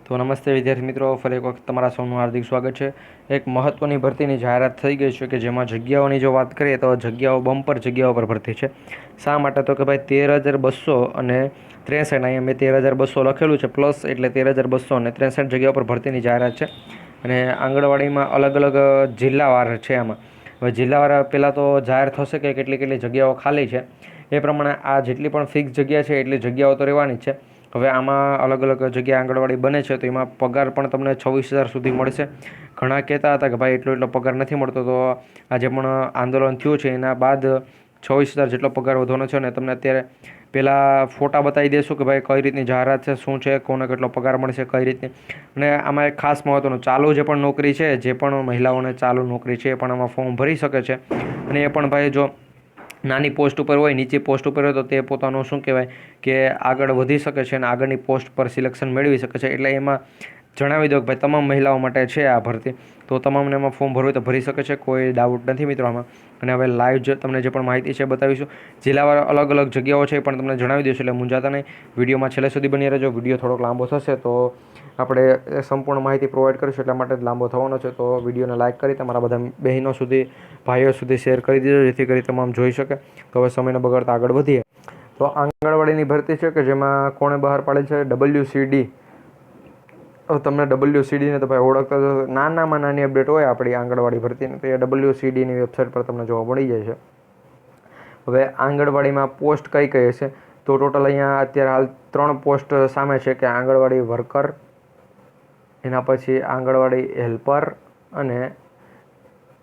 તો નમસ્તે વિદ્યાર્થી મિત્રો, ફરી એક વખત તમારા સૌનું હાર્દિક સ્વાગત છે. એક મહત્ત્વની ભરતીની જાહેરાત થઈ ગઈ છે કે જેમાં જગ્યાઓની જો વાત કરીએ તો જગ્યાઓ બમ્પર જગ્યાઓ પર ભરતી છે. શા માટે? તો કે ભાઈ 13,200 અને 63, અહીંયા મેં 13,200 લખેલું છે પ્લસ, એટલે 13,200 અને 63 જગ્યાઓ પર ભરતીની જાહેરાત છે. અને આંગણવાડીમાં અલગ અલગ જિલ્લાવાર છે. આમાં હવે જિલ્લાવાર પહેલાં તો જાહેર થશે કે કેટલી કેટલી જગ્યાઓ ખાલી છે. એ પ્રમાણે આ જેટલી પણ ફિક્સ જગ્યા છે એટલી જગ્યાઓ તો રહેવાની જ છે. હવે આમાં અલગ અલગ જગ્યાએ આંગણવાડી બને છે તો એમાં પગાર પણ તમને 26,000 સુધી મળશે. ઘણા કહેતા હતા કે ભાઈ એટલો પગાર નથી મળતો, તો આજે પણ આંદોલન થયું છે એના બાદ 26,000 જેટલો પગાર વધવાનો છે. અને તમને અત્યારે પહેલાં ફોટા બતાવી દઈશું કે ભાઈ કઈ રીતની જાહેરાત છે, શું છે, કોને કેટલો પગાર મળશે, કઈ રીતની. અને આમાં એક ખાસ મહત્ત્વનું, ચાલુ જે પણ નોકરી છે, જે પણ મહિલાઓને ચાલુ નોકરી છે એ પણ આમાં ફોર્મ ભરી શકે છે. અને એ પણ ભાઈ જો નાની પોસ્ટ ઉપર હોય, નીચી પોસ્ટ ઉપર હોય, તો તે પોતાનું શું કહેવાય કે આગળ વધી શકે છે અને આગળની પોસ્ટ પર સિલેક્શન મેળવી શકે છે. એટલે એમાં જણાવી દો કે ભાઈ તમામ મહિલાઓ માટે છે આ ભરતી, તો તમામને એમાં ફોર્મ ભરવું તો ભરી શકે છે, કોઈ ડાઉટ નથી મિત્રો આમાં. અને હવે લાઈવ તમને જે પણ માહિતી છે બતાવીશું. જિલ્લાવાર અલગ અલગ જગ્યાઓ છે એ પણ તમને જણાવી દઈશું, એટલે મૂંઝાતા નહીં. વિડીયોમાં છેલ્લે સુધી બની રહેજો. વિડીયો થોડોક લાંબો થશે તો આપણે સંપૂર્ણ માહિતી પ્રોવાઈડ કરીશું, એટલા માટે જ લાંબો થવાનો છે. તો વિડીયોને લાઇક કરી તમારા બધા બહેનો સુધી, ભાઈઓ સુધી શેર કરી દેજો, જેથી કરી તમામ જોઈ શકે. તો હવે સમયને બગાડતા આગળ વધીએ. તો આંગણવાડીની ભરતી છે કે જેમાં કોણે બહાર પાડે છે? WCD. તમને WCDને તો ભાઈ ઓળખતા જ, નાનામાં નાની અપડેટ હોય આપણી આંગણવાડી ભરતીની તો એ WCDની વેબસાઇટ પર તમને જોવા મળી જાય છે. હવે આંગણવાડીમાં પોસ્ટ કઈ કઈ હશે? તો ટોટલ અહીંયા અત્યારે હાલ 3 પોસ્ટ સામે છે કે આંગણવાડી વર્કર, એના પછી આંગણવાડી હેલ્પર અને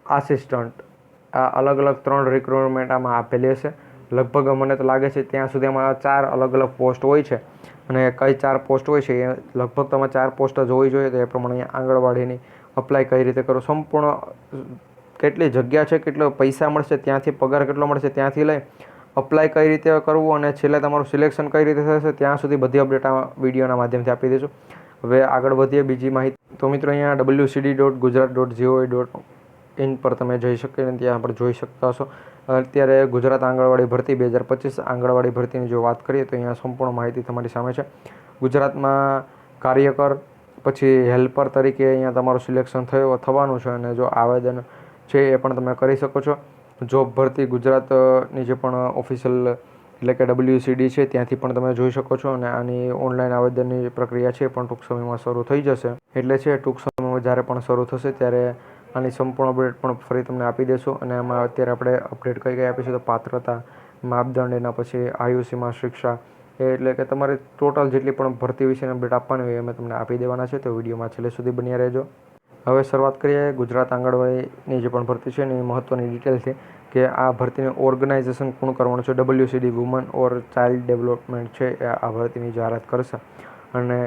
આસિસ્ટન્ટ. આ અલગ અલગ 3 રિક્રુટમેન્ટ આમાં આપેલી હશે. લગભગ મને તો લાગે છે ત્યાં સુધી આમાં 4 અલગ અલગ પોસ્ટ હોય છે. અને કઈ 4 પોસ્ટ હોય છે એ લગભગ તમે 4 પોસ્ટ જ હોવી જોઈએ. તો એ પ્રમાણે આંગણવાડીની અપ્લાય કઈ રીતે કરો, સંપૂર્ણ કેટલી જગ્યા છે, કેટલો પૈસા મળશે, ત્યાંથી પગાર કેટલો મળશે, ત્યાંથી લઈ અપ્લાય કઈ રીતે કરવું અને છેલ્લે તમારું સિલેક્શન કઈ રીતે થશે, ત્યાં સુધી બધી અપડેટ આ વિડીયોના માધ્યમથી આપી દઈશું. હવે આગળ વધીએ બીજી માહિતી. તો મિત્રો અહીંયા wcd.gujarat.go.in પર તમે જઈ શકો અને ત્યાં પર જોઈ શકતા હશો. અત્યારે ગુજરાત આંગણવાડી ભરતી 2025 આંગણવાડી ભરતીની જો વાત કરીએ તો અહીંયા સંપૂર્ણ માહિતી તમારી સામે છે. ગુજરાતમાં કાર્યકર, પછી હેલ્પર તરીકે અહીંયા તમારું સિલેક્શન થવાનું છે. અને જો આવેદન છે એ પણ તમે કરી શકો છો. જોબ ભરતી ગુજરાતની જે પણ ઓફિશિયલ એટલે કે WCD છે ત્યાંથી પણ તમે જોઈ શકો છો. અને આની ઓનલાઈન આવેદનની પ્રક્રિયા છે પણ ટૂંક સમયમાં શરૂ થઈ જશે. એટલે છે ટૂંક સમયમાં જ્યારે પણ શરૂ થશે ત્યારે આની સંપૂર્ણ અપડેટ પણ ફરી તમને આપી દેશું. અને આમાં અત્યારે આપણે અપડેટ કઈ આપીશું તો પાત્રતા, માપદંડ, એના પછી આયુસીમાં શિક્ષા, એટલે કે તમારે ટોટલ જેટલી પણ ભરતી વિશેની અપડેટ આપવાની હોય અમે તમને આપી દેવાના છે. તો વિડીયોમાં છેલ્લે સુધી બન્યા રહેજો. હવે શરૂઆત કરીએ ગુજરાત આંગણવાડીની જે પણ ભરતી છે એની મહત્ત્વની ડિટેલથી, કે આ ભરતીનું ઓર્ગેનાઇઝેશન કોણ કરવાનું છે. WCD વુમન ઓર ચાઇલ્ડ ડેવલપમેન્ટ છે એ આ ભરતીની જાહેરાત કરશે. અને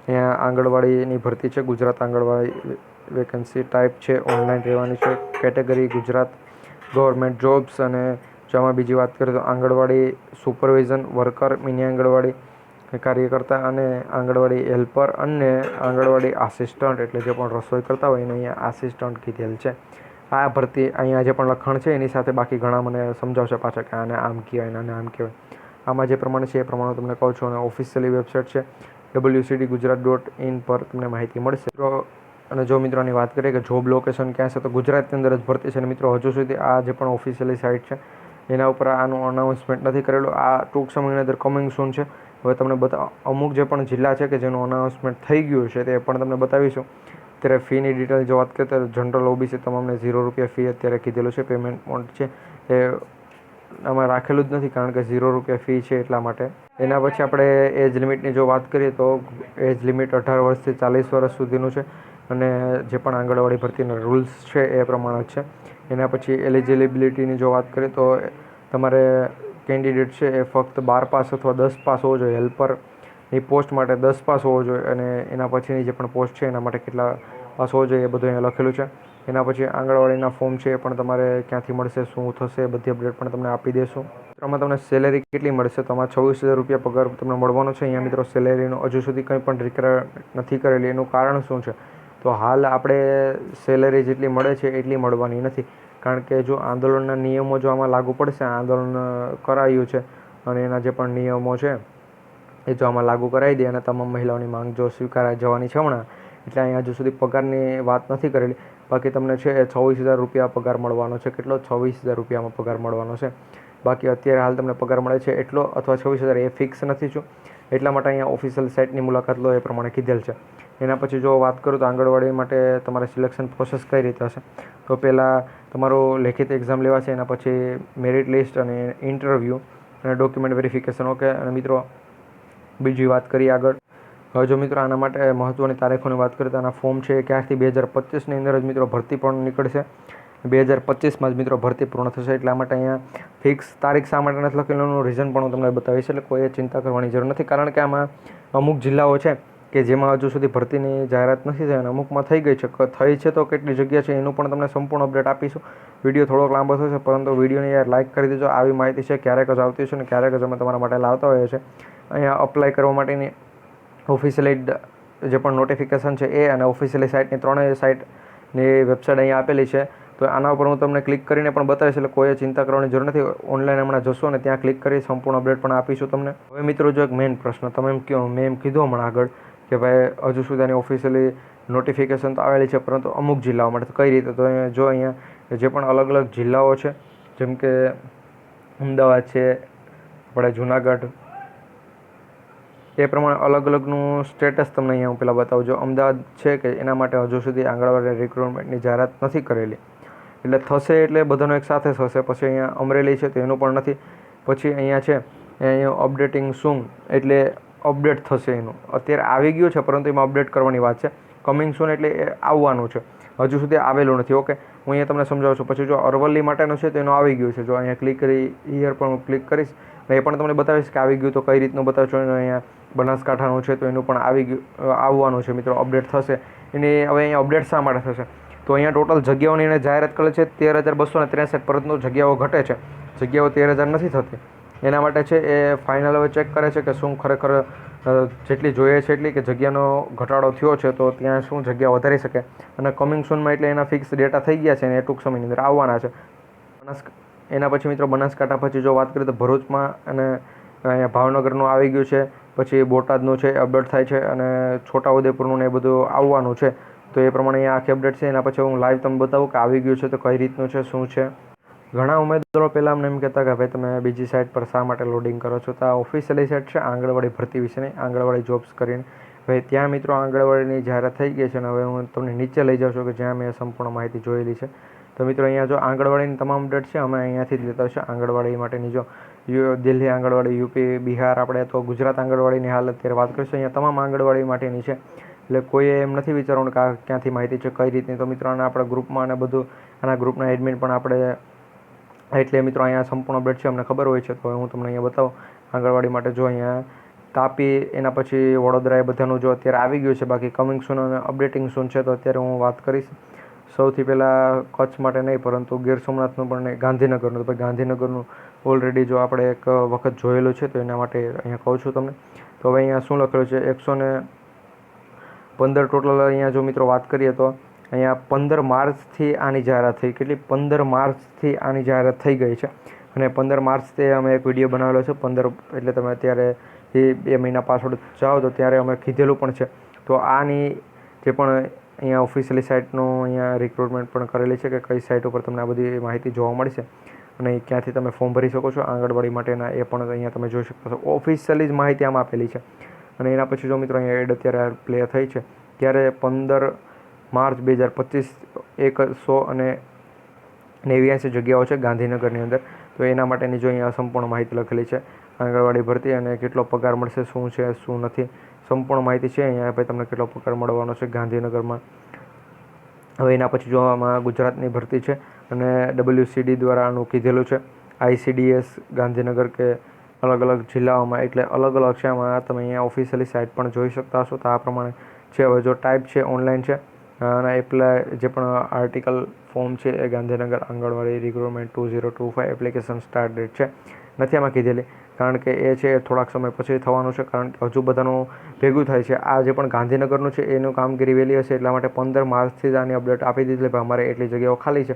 અહીંયા આંગણવાડીની ભરતી છે, ગુજરાત આંગણવાડી. વેકેન્સી ટાઈપ છે ઓનલાઈન રહેવાની છે. Category Gujarat government jobs. અને જો આમાં બીજી વાત કરીએ તો આંગણવાડી સુપરવિઝન વર્કર, મિની આંગણવાડી કાર્યકર્તા અને આંગણવાડી હેલ્પર અને આંગણવાડી આસિસ્ટન્ટ, એટલે જે પણ રસોઈ કરતા હોય એને અહીંયા આસિસ્ટન્ટ કીધેલ છે. આ ભરતી અહીંયા જે પણ લખાણ છે એની સાથે બાકી ઘણા મને સમજાવશે પાછા કે આને આમ કહેવાય, આને આમ કહેવાય. આમાં જે પ્રમાણે છે એ પ્રમાણે તમને કહું છું. અને ઓફિશિયલી વેબસાઇટ છે wcd.gujarat.in પર તમને માહિતી મળશે. અને જો મિત્રોની વાત કરીએ કે જોબ લોકેશન ક્યાં છે, તો ગુજરાતની અંદર જ ભરતી છે. અને મિત્રો હજુ સુધી આ જે પણ ઓફિશિયલી સાઇટ છે એના ઉપર આનું અનાઉન્સમેન્ટ નથી કરેલું. આ ટૂંક સમયની અંદર કમિંગ સૂન છે. હવે તમને અમુક જે પણ જિલ્લા છે કે જેનું અનાઉન્સમેન્ટ થઈ ગયું છે તે પણ તમને બતાવીશું. અત્યારે ફીની ડિટેલ જો વાત કરીએ તો જનરલ OBC તમામને ₹0 ફી અત્યારે કીધેલું છે. પેમેન્ટ મોડ છે એ આમાં રાખેલું જ નથી કારણ કે ₹0 ફી છે એટલા માટે. એના પછી આપણે એજ લિમિટની જો વાત કરીએ તો એજ લિમિટ 18 વર્ષથી 40 વર્ષ સુધીનું છે. અને જે પણ આંગણવાડી ભરતીના રૂલ્સ છે એ પ્રમાણે છે. એના પછી એલિજિબિલિટીની જો વાત કરીએ તો તમારે કેન્ડિડેટ છે એ ફક્ત 12 પાસ અથવા 10 પાસ હોવો જોઈએ. હેલ્પરની પોસ્ટ માટે 10 પાસ હોવો જોઈએ. અને એના પછીની જે પણ પોસ્ટ છે એના માટે કેટલા પાસ હોવો જોઈએ એ બધું અહીંયા લખેલું છે. એના પછી આંગણવાડીના ફોર્મ છે એ પણ તમારે ક્યાંથી મળશે, શું થશે, બધી અપડેટ પણ તમને આપી દઈશું. આમાં તમને સેલેરી કેટલી મળશે? તો આમાં ₹26,000 પગાર તમને મળવાનો છે. અહીંયા મિત્રો સેલેરીનું હજુ સુધી કંઈ પણ ડિક્લેર નથી કરેલી. એનું કારણ શું છે? તો હાલ આપણે સેલેરી જેટલી મળે છે એટલી મળવાની નથી. કારણ કે જો આંદોલનના નિયમો જો આમાં લાગુ પડશે, આંદોલન કરાયું છે અને એના જે પણ નિયમો છે એ જો આમાં લાગુ કરાવી દે અને તમામ મહિલાઓની માંગ જો સ્વીકારાઈ જવાની છે હમણાં, એટલે અહીંયા હજુ સુધી પગારની વાત નથી કરેલી. બાકી તમને છે એ 26,000 રૂપિયા પગાર મળવાનો છે. કેટલો? 26,000 રૂપિયામાં પગાર મળવાનો છે. બાકી અત્યારે હાલ તમને પગાર મળે છે એટલો અથવા 26,000 એ ફિક્સ નથી છું. એટલા માટે અહીંયા ઓફિશિયલ સાઇટની મુલાકાત લો એ પ્રમાણે કીધેલ છે. એના પછી જો વાત કરું તો આંગણવાડી માટે તમારે સિલેક્શન પ્રોસેસ કઈ રીતે હશે, તો પહેલાં તમારું લેખિત એક્ઝામ લેવાશે, એના પછી મેરિટ લિસ્ટ અને ઇન્ટરવ્યૂ અને ડોક્યુમેન્ટ વેરિફિકેશન. ઓકે. અને મિત્રો બીજી વાત કરીએ આગળ. હવે જો મિત્રો આના માટે મહત્ત્વની તારીખોની વાત કરીએ તો આના ફોર્મ છે ક્યારથી 2025ની અંદર જ મિત્રો ભરતી પણ નીકળશે. 2025માં જ મિત્રો ભરતી પૂર્ણ થશે. એટલા માટે અહીંયા ફિક્સ તારીખ શા માટે નથી લખેલું એનું રીઝન પણ હું તમને બતાવીશ. એટલે કોઈએ ચિંતા કરવાની જરૂર નથી, કારણ કે આમાં અમુક જિલ્લાઓ છે કે જેમાં હજુ સુધી ભરતીની જાહેરાત નથી થઈ અને અમુકમાં થઈ ગઈ છે. થઈ છે તો કેટલી જગ્યા છે એનું પણ તમને સંપૂર્ણ અપડેટ આપીશું. વિડીયો થોડોક લાંબો થશે, પરંતુ વિડીયોને યાર લાઇક કરી દેજો. આવી માહિતી છે ક્યારેક જ આવતી છે અને ક્યારેક જ અમે તમારા માટે લાવતા હોઈએ છીએ. અહીંયા અપ્લાય કરવા માટેની ઓફિશિયલી જે પણ નોટિફિકેશન છે એ અને ઓફિશિયલી સાઇટની ત્રણેય સાઇટની વેબસાઇટ અહીંયા આપેલી છે. તો આના ઉપર હું તમને ક્લિક કરીને પણ બતાવીશ, એટલે કોઈએ ચિંતા કરવાની જરૂર નથી. ઓનલાઈન હમણાં જશો અને ત્યાં ક્લિક કરી સંપૂર્ણ અપડેટ પણ આપીશું તમને. હવે મિત્રો જો એક મેઇન પ્રશ્ન તમે એમ કહો, મેં એમ કીધું હમણાં આગળ કે ભાઈ હજુ સુધી આની ઓફિશિયલી નોટિફિકેશન તો આવેલી છે, પરંતુ અમુક જિલ્લાઓ માટે તો કઈ રીતે? તો જો અહીંયા જે પણ અલગ અલગ જિલ્લાઓ છે, જેમ કે અમદાવાદ છે, આપણે જુનાગઢ, એ પ્રમાણે અલગ અલગનું સ્ટેટસ તમને અહીંયા હું પહેલાં બતાવું. જો અમદાવાદ છે કે એના માટે હજુ સુધી આંગણવાડી રિક્રુટમેન્ટની જાહેરાત નથી કરેલી, એટલે થશે એટલે બધાનો એક સાથે થશે. પછી અહીંયા અમરેલી છે તો એનું પણ નથી. પછી અહીંયા છે અહીંયા અપડેટિંગ સૂન, એટલે અપડેટ થશે એનું. અત્યારે આવી ગયું છે પરંતુ એમાં અપડેટ કરવાની વાત છે. કમિંગ સૂન એટલે એ આવવાનું છે, હજુ સુધી આવેલું નથી. ઓકે, હું અહીંયા તમને સમજાવું છું. પછી જો અરવલ્લી માટેનું છે તો એનું આવી ગયું છે. જો અહીંયા ક્લિક કરી હિયર પણ હું ક્લિક કરીશ અને એ પણ તમને બતાવીશ કે આવી ગયું તો કઈ રીતનું બતાવશો. એનું અહીંયા બનાસકાંઠાનું છે તો એનું પણ આવવાનું છે મિત્રો, અપડેટ થશે. એની હવે અહીંયા અપડેટ શા માટે થશે? તો અહીંયા ટોટલ જગ્યાઓની એને જાહેરાત કરે છે 13,263, પરંતુ જગ્યાઓ ઘટે છે. જગ્યાઓ 13,000 નથી થતી. એના માટે છે એ ફાઇનલ હવે ચેક કરે છે કે શું ખરેખર જેટલી જોઈએ છે એટલી, કે જગ્યાનો ઘટાડો થયો છે તો ત્યાં શું જગ્યા વધારી શકે. અને કમિંગ સૂનમાં એટલે એના ફિક્સ ડેટા થઈ ગયા છે અને એ ટૂંક સમયની અંદર આવવાના છે. એના પછી મિત્રો બનાસકાંઠા પછી જો વાત કરીએ તો ભરૂચમાં અને અહીંયા ભાવનગરનું આવી ગયું છે. પછી બોટાદનું છે અપડેટ થાય છે અને છોટાઉદેપુરનું ને એ બધું આવવાનું છે. તો એ પ્રમાણે અહીંયા આખી અપડેટ છે. એના પછી હું લાઈવ તમને બતાવું કે આવી ગયું છે તો કઈ રીતનું છે, શું છે. ઘણા ઉમેદવારો પહેલાં અમને એમ કહેતા કે ભાઈ તમે બીજી સાઇટ પર શા માટે લોડિંગ કરો છો? તો આ ઓફિશિયલી સાઇટ છે આંગણવાડી ભરતી વિશેની, આંગણવાડી જોબ્સ કરીને. ભાઈ ત્યાં મિત્રો આંગણવાડીની જાહેરાત થઈ ગઈ છે અને હવે હું તમને નીચે લઈ જાઉં છું કે જ્યાં મેં સંપૂર્ણ માહિતી જોયેલી છે. તો મિત્રો અહીંયા જો આંગણવાડીની તમામ અપડેટ છે અમે અહીંયાથી જ લેતા હશે. આંગણવાડી માટેની જો દિલ્હી આંગણવાડી, યુપી, બિહાર, આપણે તો ગુજરાત આંગણવાડીની હાલ અત્યારે વાત કરીશું. અહીંયા તમામ આંગણવાડી માટેની છે, એટલે કોઈએ એમ નથી વિચારવાનું કે આ ક્યાંથી માહિતી છે, કઈ રીતની. તો મિત્રો આના આપણા ગ્રુપમાં અને બધું આના ગ્રુપના એડમિન પણ આપણે, એટલે મિત્રો અહીંયા સંપૂર્ણ અપડેટ છે, અમને ખબર હોય છે. તો હું તમને અહીંયા બતાવું આંગણવાડી માટે. જો અહીંયા તાપી, એના પછી વડોદરા, એ બધાનું જો અત્યારે આવી ગયું છે. બાકી કમિંગ સૂન અને અપડેટિંગ સૂન છે. તો અત્યારે હું વાત કરીશ સૌથી પહેલાં કચ્છ માટે નહીં, પરંતુ ગીર સોમનાથનું પણ નહીં, ગાંધીનગરનું. તો ભાઈ ગાંધીનગરનું ઓલરેડી જો આપણે એક વખત જોયેલું છે, તો એના માટે અહીંયા કહું છું તમને. તો હવે અહીંયા શું લખેલું છે, 115 ટોટલ. અહીંયા જો મિત્રો વાત કરીએ તો અહીંયા 15 માર્ચથી આની જાહેરાત થઈ. કેટલી? 15 માર્ચથી આની જાહેરાત થઈ ગઈ છે. અને 15 માર્ચથી અમે એક વિડીયો બનાવેલો છે. 15 એટલે તમે અત્યારે એ 2 મહિના પાછળ જાઓ તો ત્યારે અમે કીધેલું પણ છે. તો આની જે પણ અહીંયા ઓફિશિયલી સાઇટનું અહીંયા રિક્રુટમેન્ટ પણ કરેલી છે કે કઈ સાઇટ ઉપર તમને આ બધી માહિતી જોવા મળશે અને ક્યાંથી તમે ફોર્મ ભરી શકો છો આંગણવાડી માટેના, એ પણ અહીંયા તમે જોઈ શકો છો. ઓફિશિયલી જ માહિતી આમાં આપેલી છે. અને એના પછી જો મિત્રો અહીંયા એડ અત્યારે પ્લે થઈ છે ત્યારે 15 માર્ચ 2025 189 જગ્યાઓ છે ગાંધીનગરની અંદર. તો એના માટેની જો અહીંયા સંપૂર્ણ માહિતી લખેલી છે, આંગણવાડી ભરતી અને કેટલો પગાર મળશે, શું છે શું નથી, સંપૂર્ણ માહિતી છે અહીંયા. ભાઈ તમને કેટલો પગાર મળવાનો છે ગાંધીનગરમાં. હવે એના પછી જો આમાં ગુજરાતની ભરતી છે અને WCD દ્વારા આનું કીધેલું છે. ICDS ગાંધીનગર કે અલગ અલગ જિલ્લાઓમાં, એટલે અલગ અલગ છે. આમાં તમે અહીંયા ઓફિશિયલી સાઇટ પણ જોઈ શકતા હશો. તો આ પ્રમાણે છે. હવે જો ટાઈપ છે ઓનલાઈન છે અને એપ્લાય જે પણ આર્ટિકલ ફોર્મ છે એ ગાંધીનગર આંગણવાડી રિક્રુટમેન્ટ 2025 એપ્લિકેશન સ્ટાર્ટ ડેટ છે, નથી આમાં કીધેલી, કારણ કે એ છે થોડાક સમય પછી થવાનું છે, કારણ કે હજુ બધાનું ભેગું થાય છે. આ જે પણ ગાંધીનગરનું છે એનું કામગીરી વહેલી હશે, એટલા માટે 15 માર્ચથી જ આની અપડેટ આપી દીધી. ભાઈ અમારે એટલી જગ્યાઓ ખાલી છે,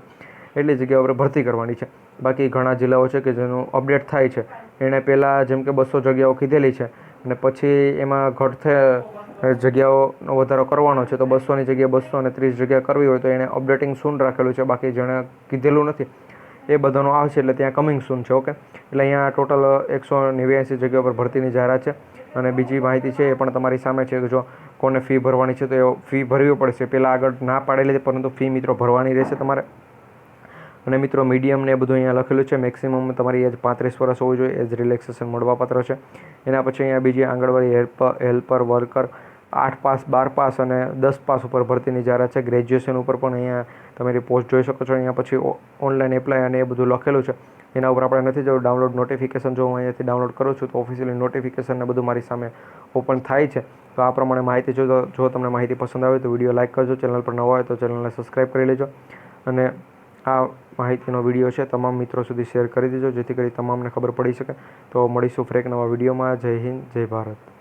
એટલી જગ્યાઓ આપણે ભરતી કરવાની છે. બાકી ઘણા જિલ્લાઓ છે કે જેનું અપડેટ થાય છે, એણે પહેલાં જેમ કે 200 જગ્યાઓ કીધેલી છે અને પછી એમાં જગ્યાઓ વધારો કરવાનો છે, તો 200ની જગ્યાએ 230 જગ્યા કરવી હોય તો એણે અપડેટિંગ સૂન રાખેલું છે, બાકી જેણે કીધેલું નથી એ બધાનો આવશે એટલે ત્યાં કમિંગ સૂન છે. ઓકે, એટલે અહીંયા ટોટલ 189 જગ્યા પર ભરતીની જાહેરાત છે. અને બીજી માહિતી છે એ પણ તમારી સામે છે કે જો કોને ફી ભરવાની છે તો એ ફી ભરવી પડશે. પહેલાં આગળ ના પાડેલી છે, પરંતુ ફી મિત્રો ભરવાની રહેશે તમારે. અને મિત્રો મીડિયમ ને એ બધું અહીંયા લખેલું છે. મેક્સિમમ તમારી એજ 35 વર્ષ હોવી જોઈએ. એજ રિલેક્સેશન મળવાપાત્ર છે. એના પછી અહીંયા બીજી આંગણવાડી હેલ્પર વર્કર 8 પાસ 12 પાસ અને 10 પાસ ઉપર ભરતીની જાહેરાત છે. ગ્રેજ્યુએશન ઉપર પણ અહીંયા તમારી પોસ્ટ જોઈ શકો છો. અહીંયા પછી ઓનલાઈન એપ્લાય અને એ બધું લખેલું છે. એના ઉપર આપણે નથી જવું. ડાઉનલોડ નોટિફિકેશન જો હું અહીંયાથી ડાઉનલોડ કરું છું તો ઓફિશિયલી નોટિફિકેશન ને બધું મારી સામે ઓપન થાય છે. તો આ પ્રમાણે માહિતી જો તમને માહિતી પસંદ આવે તો વિડીયો લાઇક કરજો. ચેનલ પર નવા હોય તો ચેનલને સબસ્ક્રાઈબ કરી લેજો. અને આ માહિતીનો વિડીયો છે તમામ મિત્રો સુધી શેર કરી દેજો, જેથી કરી તમામને ખબર પડી શકે. તો મળીશું ફ્રેક નવા વિડીયોમાં. જય હિન્દ, જય ભારત.